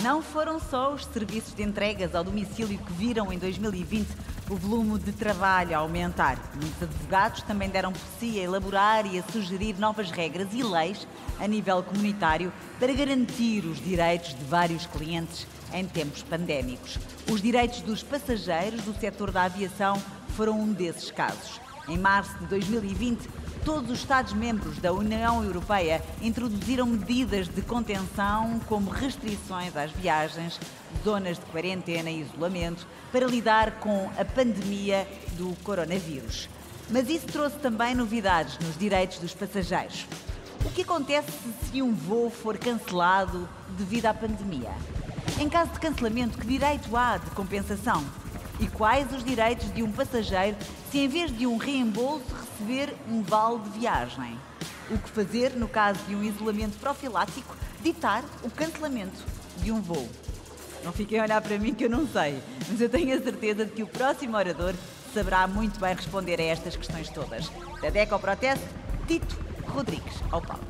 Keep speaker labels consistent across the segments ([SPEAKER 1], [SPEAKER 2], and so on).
[SPEAKER 1] Não foram só os serviços de entregas ao domicílio que viram em 2020 o volume de trabalho a aumentar. Muitos advogados também deram por si a elaborar e a sugerir novas regras e leis a nível comunitário para garantir os direitos de vários clientes em tempos pandémicos. Os direitos dos passageiros do setor da aviação foram um desses casos. Em março de 2020, todos os Estados-membros da União Europeia introduziram medidas de contenção, como restrições às viagens, zonas de quarentena e isolamento, para lidar com a pandemia do coronavírus. Mas isso trouxe também novidades nos direitos dos passageiros. O que acontece se um voo for cancelado devido à pandemia? Em caso de cancelamento, que direito há de compensação? E quais os direitos de um passageiro se, em vez de um reembolso, receber um vale de viagem? O que fazer no caso de um isolamento profilático ditar o cancelamento de um voo? Não fiquem a olhar para mim que eu não sei, mas eu tenho a certeza de que o próximo orador saberá muito bem responder a estas questões todas. Da DECO ao Proteste, Tito Rodrigues, ao palco.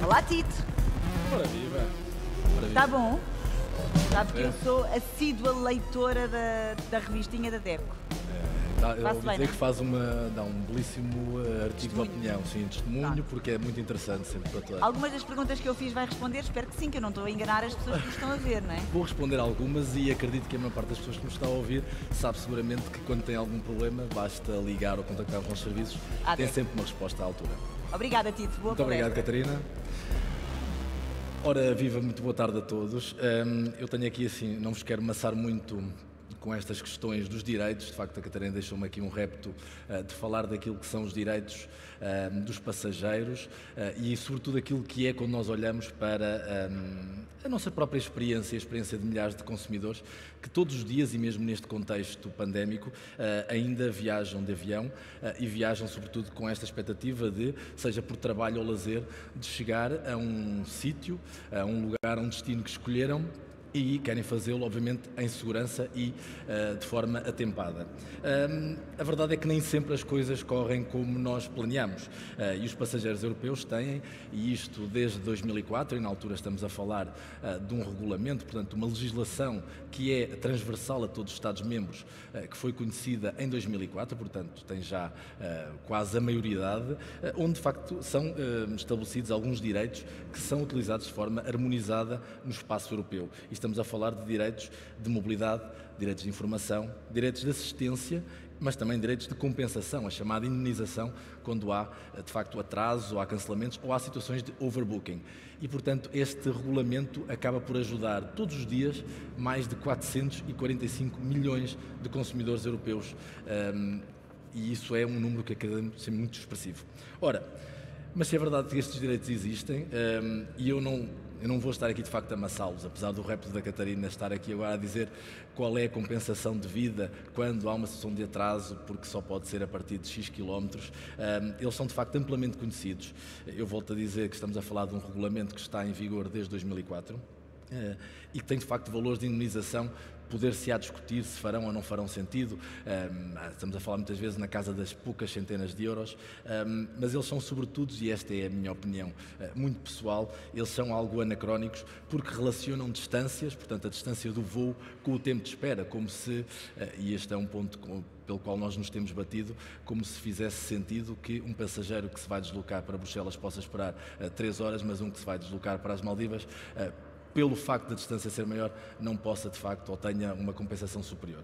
[SPEAKER 1] Olá, Tito.
[SPEAKER 2] Ora viva.
[SPEAKER 1] Está bom? Sabe que eu sou assídua leitora da revistinha da DECO.
[SPEAKER 2] Eu ouvi dizer que dá um belíssimo artigo de opinião, sim, testemunho, porque é muito interessante sempre para todos.
[SPEAKER 1] Algumas das perguntas que eu fiz vai responder? Espero que sim, que eu não estou a enganar as pessoas que me estão a ver, não é?
[SPEAKER 2] Vou responder algumas e acredito que a maior parte das pessoas que nos está a ouvir sabe seguramente que quando tem algum problema basta ligar ou contactar com os serviços, tem sempre uma resposta à altura.
[SPEAKER 1] Obrigada, Tito. Boa
[SPEAKER 2] Muito obrigado, Catarina. Ora, viva, muito boa tarde a todos. Eu tenho aqui, assim, não vos quero maçar muito com estas questões dos direitos. De facto, a Catarina deixou-me aqui um repto de falar daquilo que são os direitos dos passageiros e, sobretudo, aquilo que é quando nós olhamos para a nossa própria experiência, a experiência de milhares de consumidores que todos os dias, e mesmo neste contexto pandémico, ainda viajam de avião e viajam, sobretudo, com esta expectativa de, seja por trabalho ou lazer, de chegar a um sítio, a um lugar, a um destino que escolheram, e querem fazê-lo, obviamente, em segurança e de forma atempada. A verdade é que nem sempre as coisas correm como nós planeamos e os passageiros europeus têm, e isto desde 2004, e na altura estamos a falar de um regulamento, portanto, uma legislação que é transversal a todos os Estados-membros, que foi conhecida em 2004, portanto, tem já quase a maioridade, onde, de facto, são estabelecidos alguns direitos que são utilizados de forma harmonizada no espaço europeu. Estamos a falar de direitos de mobilidade, direitos de informação, direitos de assistência, mas também direitos de compensação, a chamada indemnização, quando há, de facto, atraso, ou há cancelamentos, ou há situações de overbooking. E, portanto, este regulamento acaba por ajudar todos os dias mais de 445 milhões de consumidores europeus. E isso é um número que acaba ser muito expressivo. Ora, mas se é verdade que estes direitos existem, e eu não vou estar aqui de facto a amassá-los, apesar do repto da Catarina estar aqui agora a dizer qual é a compensação devida quando há uma situação de atraso, porque só pode ser a partir de X quilómetros. Eles são de facto amplamente conhecidos. Eu volto a dizer que estamos a falar de um regulamento que está em vigor desde 2004 e que tem de facto valores de indemnização. Poder-se-á discutir se farão ou não farão sentido, estamos a falar muitas vezes na casa das poucas centenas de euros, mas eles são sobretudo, e esta é a minha opinião muito pessoal, eles são algo anacrónicos porque relacionam distâncias, portanto a distância do voo com o tempo de espera, como se, e este é um ponto pelo qual nós nos temos batido, como se fizesse sentido que um passageiro que se vai deslocar para Bruxelas possa esperar 3 horas, mas um que se vai deslocar para as Maldivas, pelo facto da distância ser maior, não possa de facto ou tenha uma compensação superior.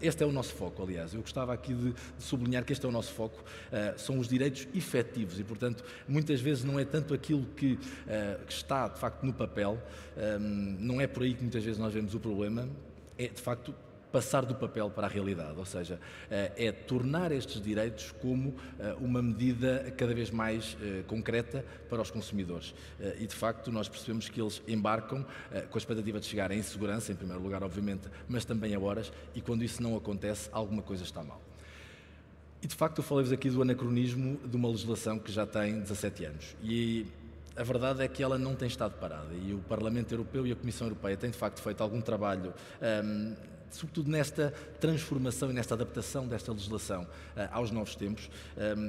[SPEAKER 2] Este é o nosso foco, aliás. Eu gostava aqui de sublinhar que este é o nosso foco, são os direitos efetivos e, portanto, muitas vezes não é tanto aquilo que está de facto no papel, não é por aí que muitas vezes nós vemos o problema, é de facto passar do papel para a realidade, ou seja, é tornar estes direitos como uma medida cada vez mais concreta para os consumidores. E, de facto, nós percebemos que eles embarcam com a expectativa de chegar em segurança, em primeiro lugar, obviamente, mas também a horas, e quando isso não acontece, alguma coisa está mal. E, de facto, eu falei-vos aqui do anacronismo de uma legislação que já tem 17 anos. E a verdade é que ela não tem estado parada. E o Parlamento Europeu e a Comissão Europeia têm, de facto, feito algum trabalho sobretudo nesta transformação e nesta adaptação desta legislação aos novos tempos,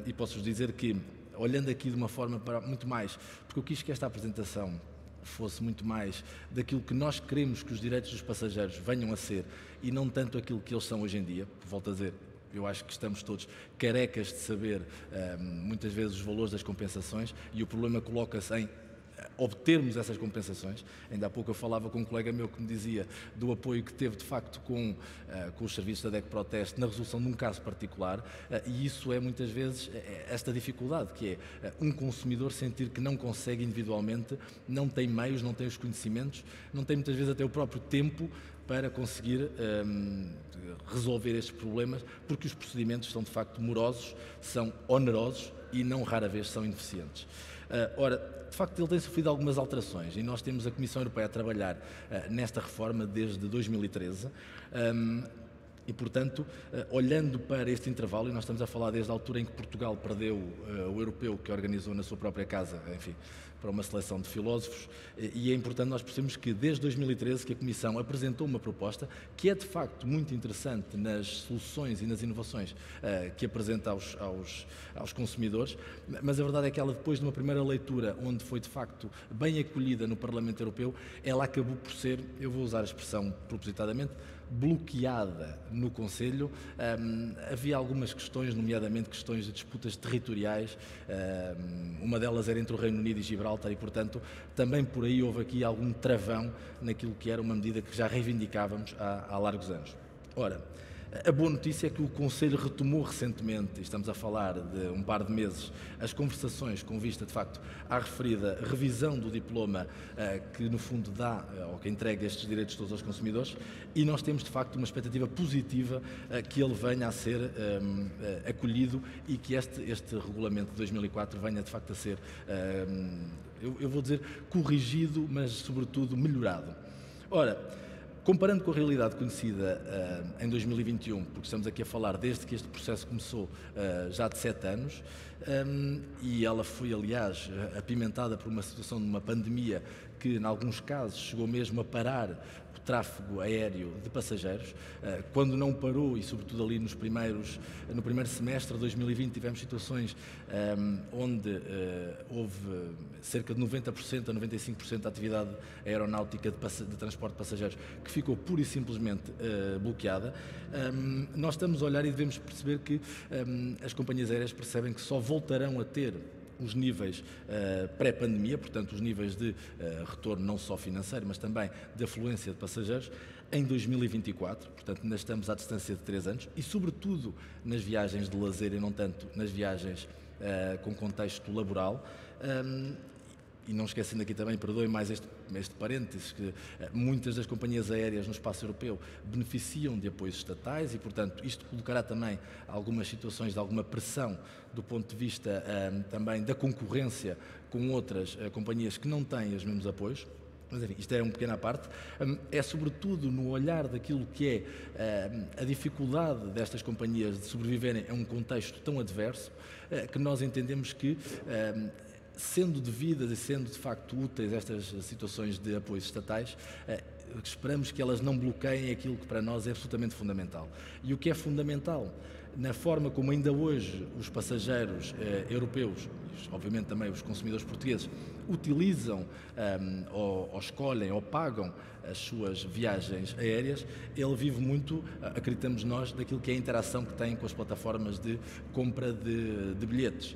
[SPEAKER 2] e posso-vos dizer que, olhando aqui de uma forma para muito mais, porque eu quis que esta apresentação fosse muito mais daquilo que nós queremos que os direitos dos passageiros venham a ser e não tanto aquilo que eles são hoje em dia. Volto a dizer, eu acho que estamos todos carecas de saber muitas vezes os valores das compensações, e o problema coloca-se em obtermos essas compensações. Ainda há pouco eu falava com um colega meu que me dizia do apoio que teve de facto com os serviços da DEC Proteste na resolução de um caso particular, e isso é muitas vezes esta dificuldade, que é um consumidor sentir que não consegue individualmente, não tem meios, não tem os conhecimentos, não tem muitas vezes até o próprio tempo para conseguir resolver estes problemas, porque os procedimentos são de facto morosos, são onerosos e não rara vez são ineficientes. Ora, de facto, ele tem sofrido algumas alterações e nós temos a Comissão Europeia a trabalhar nesta reforma desde 2013 e, portanto, olhando para este intervalo, e nós estamos a falar desde a altura em que Portugal perdeu o europeu que organizou na sua própria casa, enfim, para uma seleção de filósofos, e é importante nós percebermos que desde 2013 que a Comissão apresentou uma proposta que é de facto muito interessante nas soluções e nas inovações que apresenta aos consumidores, mas a verdade é que ela, depois de uma primeira leitura onde foi de facto bem acolhida no Parlamento Europeu, ela acabou por ser, eu vou usar a expressão propositadamente, bloqueada no Conselho. Havia algumas questões, nomeadamente questões de disputas territoriais, uma delas era entre o Reino Unido e Gibraltar, e portanto também por aí houve aqui algum travão naquilo que era uma medida que já reivindicávamos há largos anos. Ora, a boa notícia é que o Conselho retomou recentemente, e estamos a falar de um par de meses, as conversações com vista, de facto, à referida revisão do diploma que, no fundo, dá, ou que entrega estes direitos todos aos consumidores, e nós temos, de facto, uma expectativa positiva que ele venha a ser acolhido e que este regulamento de 2004 venha, de facto, a ser, eu vou dizer, corrigido, mas, sobretudo, melhorado. Ora, comparando com a realidade conhecida em 2021, porque estamos aqui a falar desde que este processo começou já de 7 anos, e ela foi, aliás, apimentada por uma situação de uma pandemia que, em alguns casos, chegou mesmo a parar o tráfego aéreo de passageiros. Quando não parou, e sobretudo ali no primeiro semestre de 2020, tivemos situações onde houve cerca de 90% a 95% da atividade aeronáutica de transporte de passageiros que ficou pura e simplesmente bloqueada. Nós estamos a olhar e devemos perceber que as companhias aéreas percebem que só voltarão a ter os níveis pré-pandemia, portanto os níveis de retorno não só financeiro, mas também de afluência de passageiros, em 2024, portanto ainda estamos à distância de 3 anos, e sobretudo nas viagens de lazer e não tanto nas viagens com contexto laboral. E não esquecendo aqui também, perdoem mais este parênteses, que muitas das companhias aéreas no espaço europeu beneficiam de apoios estatais e, portanto, isto colocará também algumas situações de alguma pressão do ponto de vista também da concorrência com outras companhias que não têm os mesmos apoios. Mas, enfim, isto é uma pequena parte. É sobretudo no olhar daquilo que é a dificuldade destas companhias de sobreviverem a um contexto tão adverso que nós entendemos que, sendo devidas e sendo de facto úteis estas situações de apoios estatais, esperamos que elas não bloqueiem aquilo que para nós é absolutamente fundamental. E o que é fundamental, na forma como ainda hoje os passageiros europeus, obviamente também os consumidores portugueses, utilizam ou escolhem ou pagam as suas viagens aéreas, ele vive muito, acreditamos nós, daquilo que é a interação que tem com as plataformas de compra de bilhetes.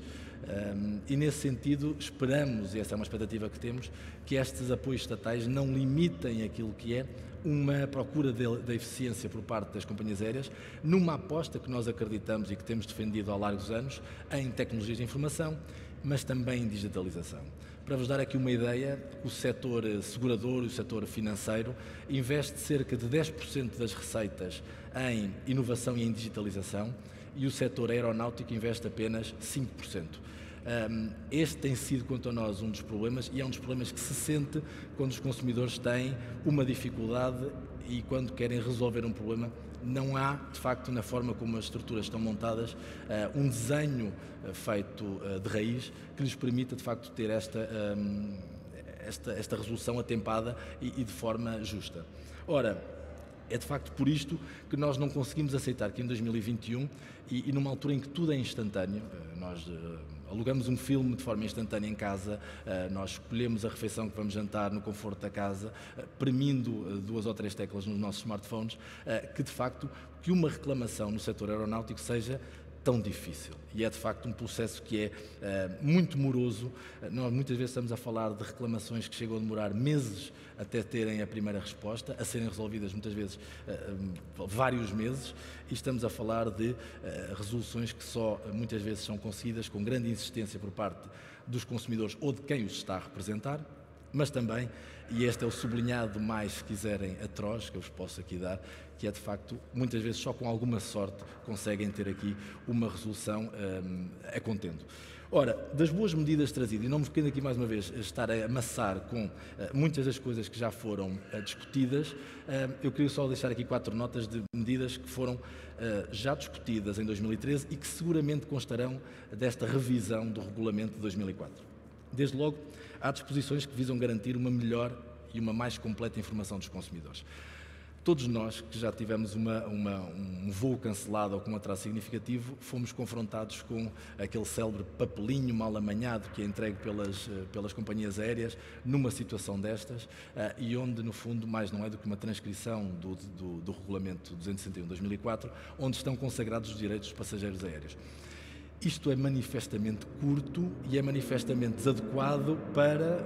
[SPEAKER 2] E nesse sentido esperamos, e essa é uma expectativa que temos, que estes apoios estatais não limitem aquilo que é uma procura da eficiência por parte das companhias aéreas, numa aposta que nós acreditamos e que temos defendido há largos anos em tecnologias de informação, mas também em digitalização. Para vos dar aqui uma ideia, o setor segurador e o setor financeiro investe cerca de 10% das receitas em inovação e em digitalização, e o setor aeronáutico investe apenas 5%. Este tem sido, quanto a nós, um dos problemas, e é um dos problemas que se sente quando os consumidores têm uma dificuldade e quando querem resolver um problema. Não há, de facto, na forma como as estruturas estão montadas, um desenho feito de raiz que lhes permita, de facto, ter esta resolução atempada e de forma justa. Ora, É de facto por isto que nós não conseguimos aceitar que em 2021, e numa altura em que tudo é instantâneo, nós alugamos um filme de forma instantânea em casa, nós escolhemos a refeição que vamos jantar no conforto da casa, premindo 2 ou 3 teclas nos nossos smartphones, que de facto que uma reclamação no setor aeronáutico seja tão difícil. E é de facto um processo que é muito moroso. Nós muitas vezes estamos a falar de reclamações que chegam a demorar meses até terem a primeira resposta, a serem resolvidas muitas vezes vários meses, e estamos a falar de resoluções que só muitas vezes são conseguidas com grande insistência por parte dos consumidores ou de quem os está a representar, mas também, e este é o sublinhado mais, se quiserem, atroz, que eu vos posso aqui dar, que é de facto, muitas vezes só com alguma sorte conseguem ter aqui uma resolução a contento. Ora, das boas medidas trazidas, e não me quero aqui mais uma vez estar a amassar com muitas das coisas que já foram discutidas, eu queria só deixar aqui 4 notas de medidas que foram já discutidas em 2013 e que seguramente constarão desta revisão do regulamento de 2004. Desde logo, há disposições que visam garantir uma melhor e uma mais completa informação dos consumidores. Todos nós que já tivemos um voo cancelado ou com um atraso significativo, fomos confrontados com aquele célebre papelinho mal amanhado que é entregue pelas companhias aéreas numa situação destas e onde, no fundo, mais não é do que uma transcrição do regulamento 261/2004, onde estão consagrados os direitos dos passageiros aéreos. Isto é manifestamente curto e é manifestamente desadequado para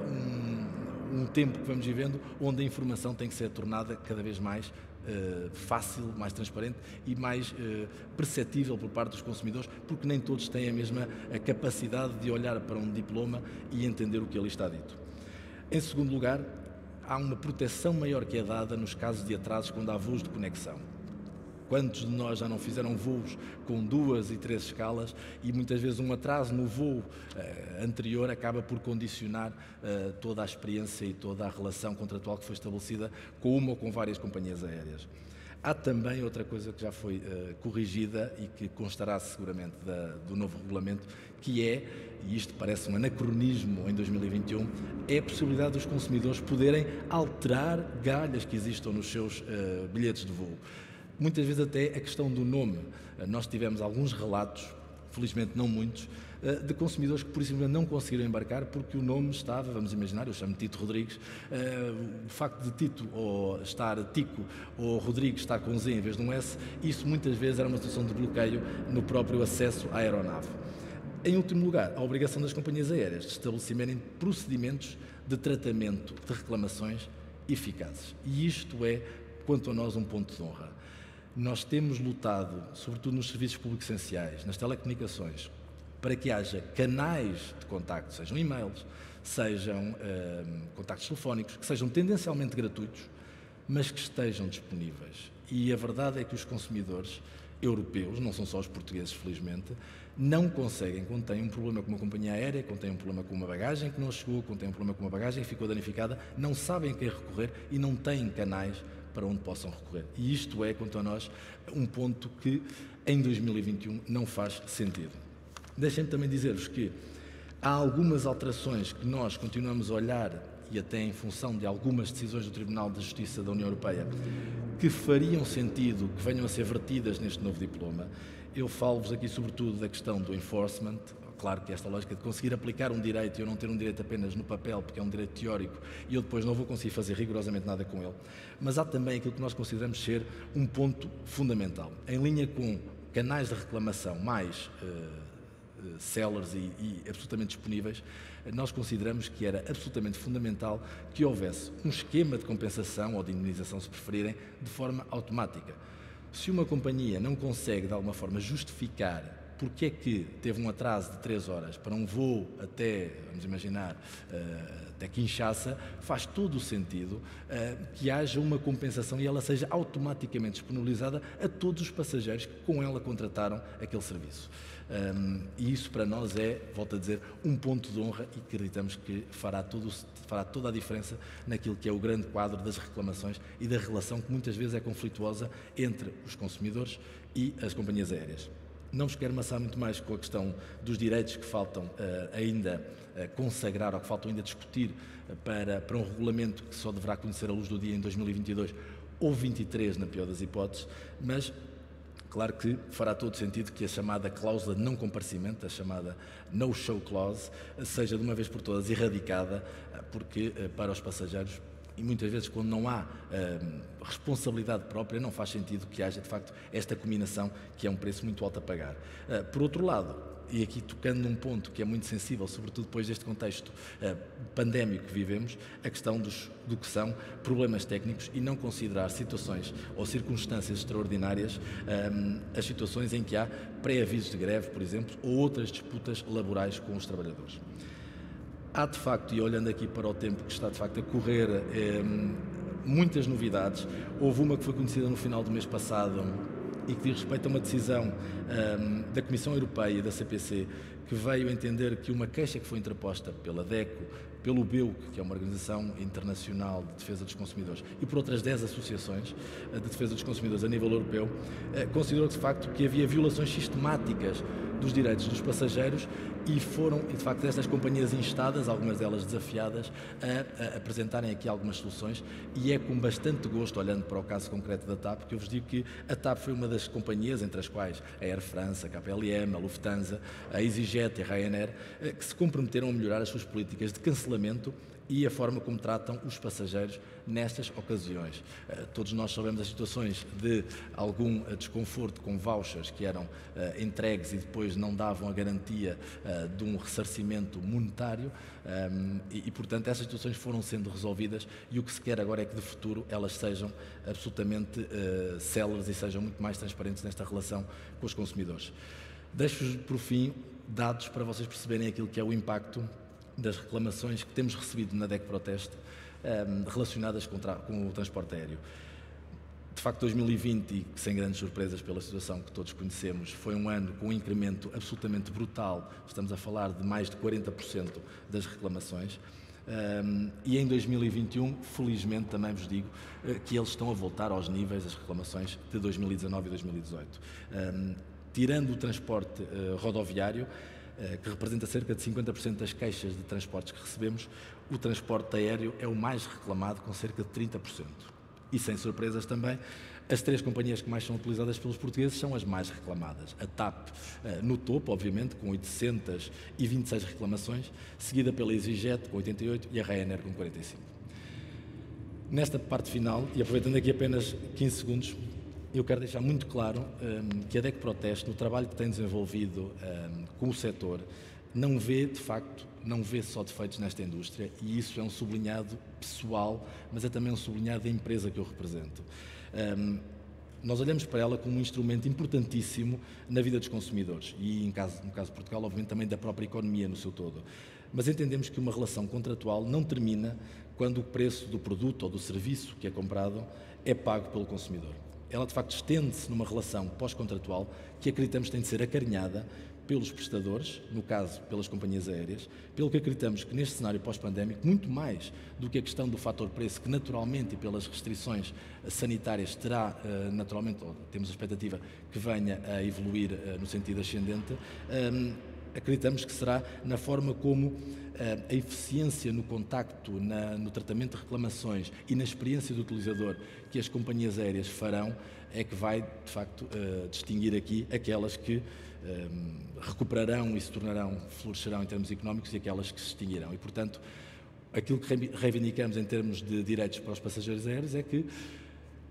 [SPEAKER 2] um tempo que vamos vivendo, onde a informação tem que ser tornada cada vez mais fácil, mais transparente e mais perceptível por parte dos consumidores, porque nem todos têm a mesma capacidade de olhar para um diploma e entender o que ali está dito. Em segundo lugar, há uma proteção maior que é dada nos casos de atrasos quando há voos de conexão. Quantos de nós já não fizeram voos com 2 e 3 escalas e muitas vezes um atraso no voo anterior acaba por condicionar toda a experiência e toda a relação contratual que foi estabelecida com uma ou com várias companhias aéreas. Há também outra coisa que já foi corrigida e que constará seguramente do novo regulamento, que é, e isto parece um anacronismo em 2021, é a possibilidade dos consumidores poderem alterar galhas que existam nos seus bilhetes de voo. Muitas vezes até a questão do nome. Nós tivemos alguns relatos, felizmente não muitos, de consumidores que por isso não conseguiram embarcar porque o nome estava, vamos imaginar, eu chamo de Tito Rodrigues, o facto de Tito ou estar Tico ou Rodrigues estar com Z em vez de um S, isso muitas vezes era uma situação de bloqueio no próprio acesso à aeronave. Em último lugar, a obrigação das companhias aéreas de estabelecerem procedimentos de tratamento de reclamações eficazes. E isto é, quanto a nós, um ponto de honra. Nós temos lutado, sobretudo nos serviços públicos essenciais, nas telecomunicações, para que haja canais de contacto, sejam e-mails, sejam contactos telefónicos, que sejam tendencialmente gratuitos, mas que estejam disponíveis. E a verdade é que os consumidores europeus, não são só os portugueses, felizmente, não conseguem, quando têm um problema com uma companhia aérea, quando têm um problema com uma bagagem que não chegou, quando têm um problema com uma bagagem que ficou danificada, não sabem a quem recorrer e não têm canais para onde possam recorrer. E isto é, quanto a nós, um ponto que em 2021 não faz sentido. Deixem-me também dizer-vos que há algumas alterações que nós continuamos a olhar, e até em função de algumas decisões do Tribunal de Justiça da União Europeia, que fariam sentido que venham a ser vertidas neste novo diploma. Eu falo-vos aqui sobretudo da questão do enforcement. Claro que esta lógica de conseguir aplicar um direito e eu não ter um direito apenas no papel, porque é um direito teórico, e eu depois não vou conseguir fazer rigorosamente nada com ele. Mas há também aquilo que nós consideramos ser um ponto fundamental. Em linha com canais de reclamação mais céleres e absolutamente disponíveis, nós consideramos que era absolutamente fundamental que houvesse um esquema de compensação ou de indemnização, se preferirem, de forma automática. Se uma companhia não consegue, de alguma forma, justificar porque é que teve um atraso de 3 horas para um voo até, vamos imaginar, até Kinshasa, faz todo o sentido que haja uma compensação e ela seja automaticamente disponibilizada a todos os passageiros que com ela contrataram aquele serviço. E isso para nós é, volto a dizer, um ponto de honra e acreditamos que fará toda a diferença naquilo que é o grande quadro das reclamações e da relação que muitas vezes é conflituosa entre os consumidores e as companhias aéreas. Não vos quero amassar muito mais com a questão dos direitos que faltam ainda consagrar ou que faltam ainda discutir para um regulamento que só deverá conhecer a luz do dia em 2022, ou 23 na pior das hipóteses, mas claro que fará todo sentido que a chamada cláusula de não comparecimento, a chamada no-show clause, seja de uma vez por todas erradicada, porque para os passageiros, e muitas vezes quando não há responsabilidade própria, não faz sentido que haja de facto esta combinação, que é um preço muito alto a pagar. Por outro lado, e aqui tocando num ponto que é muito sensível, sobretudo depois deste contexto pandémico que vivemos, a questão do que são problemas técnicos e não considerar situações ou circunstâncias extraordinárias, as situações em que há pré-avisos de greve, por exemplo, ou outras disputas laborais com os trabalhadores. Há de facto, e olhando aqui para o tempo que está de facto a correr, muitas novidades. Houve uma que foi conhecida no final do mês passado e que diz respeito a uma decisão da Comissão Europeia e da CPC, que veio entender que uma queixa que foi interposta pela DECO, pelo BEUC, que é uma organização internacional de defesa dos consumidores, e por outras 10 associações de defesa dos consumidores a nível europeu, considerou de facto que havia violações sistemáticas dos direitos dos passageiros e foram, de facto, estas companhias instadas, algumas delas desafiadas, a apresentarem aqui algumas soluções, e é com bastante gosto, olhando para o caso concreto da TAP, que eu vos digo que a TAP foi uma das companhias, entre as quais a Air France, a KPLM, a Lufthansa, a EasyJet e a Ryanair, que se comprometeram a melhorar as suas políticas de cancelamento e a forma como tratam os passageiros nestas ocasiões. Todos nós sabemos as situações de algum desconforto com vouchers que eram entregues e depois não davam a garantia de um ressarcimento monetário e, portanto, essas situações foram sendo resolvidas, e o que se quer agora é que de futuro elas sejam absolutamente céleres e sejam muito mais transparentes nesta relação com os consumidores. Deixo-vos, por fim, dados para vocês perceberem aquilo que é o impacto das reclamações que temos recebido na DEC Proteste relacionadas com o transporte aéreo. De facto, 2020, e sem grandes surpresas pela situação que todos conhecemos, foi um ano com um incremento absolutamente brutal. Estamos a falar de mais de 40% das reclamações. E em 2021, felizmente, também vos digo que eles estão a voltar aos níveis das reclamações de 2019 e 2018. Tirando o transporte rodoviário, que representa cerca de 50% das queixas de transportes que recebemos, o transporte aéreo é o mais reclamado, com cerca de 30%. E, sem surpresas também, as 3 companhias que mais são utilizadas pelos portugueses são as mais reclamadas. A TAP no topo, obviamente, com 826 reclamações, seguida pela EasyJet, com 88, e a Ryanair, com 45. Nesta parte final, e aproveitando aqui apenas 15 segundos, eu quero deixar muito claro que a DEC Proteste, no trabalho que tem desenvolvido com o setor, não vê, de facto, não vê só defeitos nesta indústria, e isso é um sublinhado pessoal, mas é também um sublinhado da empresa que eu represento. Nós olhamos para ela como um instrumento importantíssimo na vida dos consumidores e, no caso de Portugal, obviamente também da própria economia no seu todo. Mas entendemos que uma relação contratual não termina quando o preço do produto ou do serviço que é comprado é pago pelo consumidor. Ela, de facto, estende-se numa relação pós-contratual que acreditamos tem de ser acarinhada pelos prestadores, no caso pelas companhias aéreas, pelo que acreditamos que neste cenário pós-pandémico, muito mais do que a questão do fator preço, que naturalmente e pelas restrições sanitárias terá naturalmente, ou temos a expectativa que venha a evoluir no sentido ascendente, acreditamos que será na forma como a eficiência no contacto, no tratamento de reclamações e na experiência do utilizador que as companhias aéreas farão é que vai, de facto, distinguir aqui aquelas que recuperarão e se tornarão, florescerão em termos económicos, e aquelas que se extinguirão. E, portanto, aquilo que reivindicamos em termos de direitos para os passageiros aéreos é que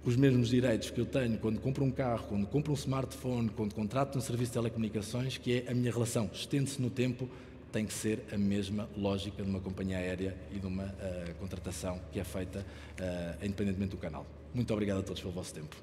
[SPEAKER 2] os mesmos direitos que eu tenho quando compro um carro, quando compro um smartphone, quando contrato um serviço de telecomunicações, que é a minha relação, estende-se no tempo, tem que ser a mesma lógica de uma companhia aérea e de uma contratação que é feita independentemente do canal. Muito obrigado a todos pelo vosso tempo.